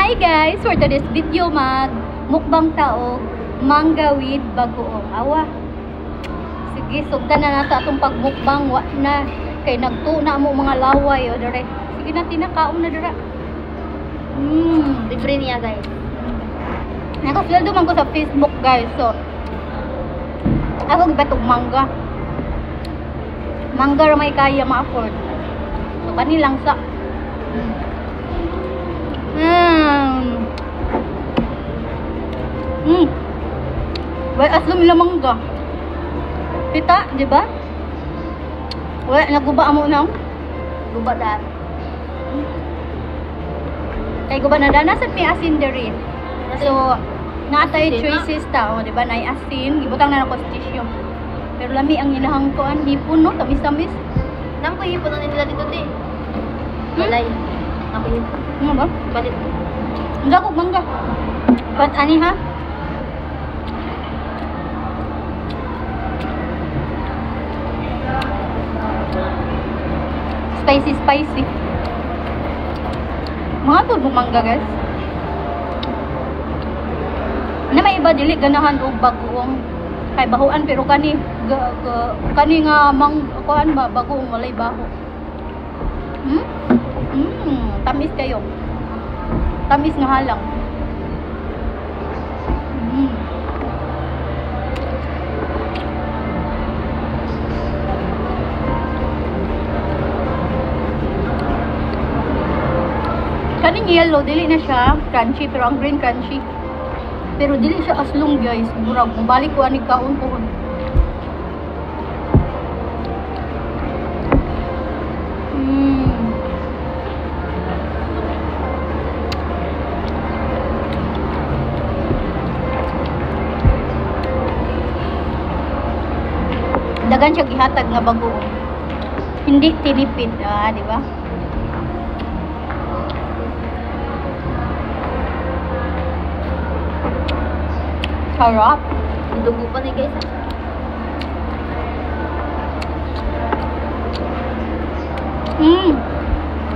Hi guys! For today's video, mukbang tao mangga with bagoong. Awa. Sige, sugdan na nato atong pagmukbang. Wa na. Kay nagtuna mo mga laway. O, dere. Sige na, tinakaon na dere. Libre niya guys. Nakasweldo man ko sa Facebook guys. So, ako gibatog mangga. Mangga ra may kaya ma-afford. So, kanilang sa Wala aslom nila mangga. Kita, di ba? Wala, naguba mo na. Guba da. Kay guba na dana sa may asin diri. So, natay choices ta, di ba? Nay asin, gibutang na ako sa tissue. Pero lami ang inahang kuan, hipon no, tamis-tamis. Nang ko hipon na nila dito di. Walay. Ako hipon. Ano ba? Balit. Hindi ako mangga. But ani ha? Spicy. Mga po mangga guys. Na may iba dili ganahan og bagoong kay bahuan pero kani nga kuan ba bagoong walay baho. Tamis kayo. Tamis nga halang. Kaning yellow, dili na siya crunchy, pero ang green crunchy. Pero dili siya aslong guys. Murag, mabalik ko ani kaon pohon. Dagan siya gihatag nga bagoong. Hindi tinipid, di ba? Sarap. Dugo pa ni guys.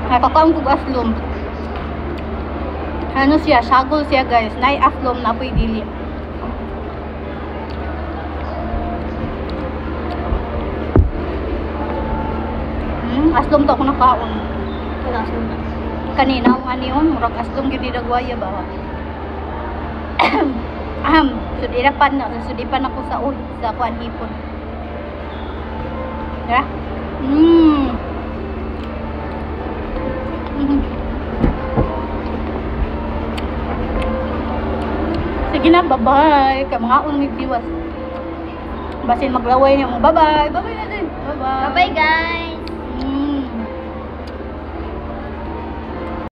Nakakaon ko aslom. Ano siya? Sagol siya guys. Nay aslom na apoy dili. Aslom to ako nakaon. Wala aslom na. Kanina ang ano yun, murag aslom gini dagwaya ba? Sudipan ako sa kuan hipon. Tara. Sige na, bye-bye. Kaya mga unmig diwas. Basin maglaway niya mo. Bye-bye. Bye-bye na din. Bye-bye. Bye-bye guys.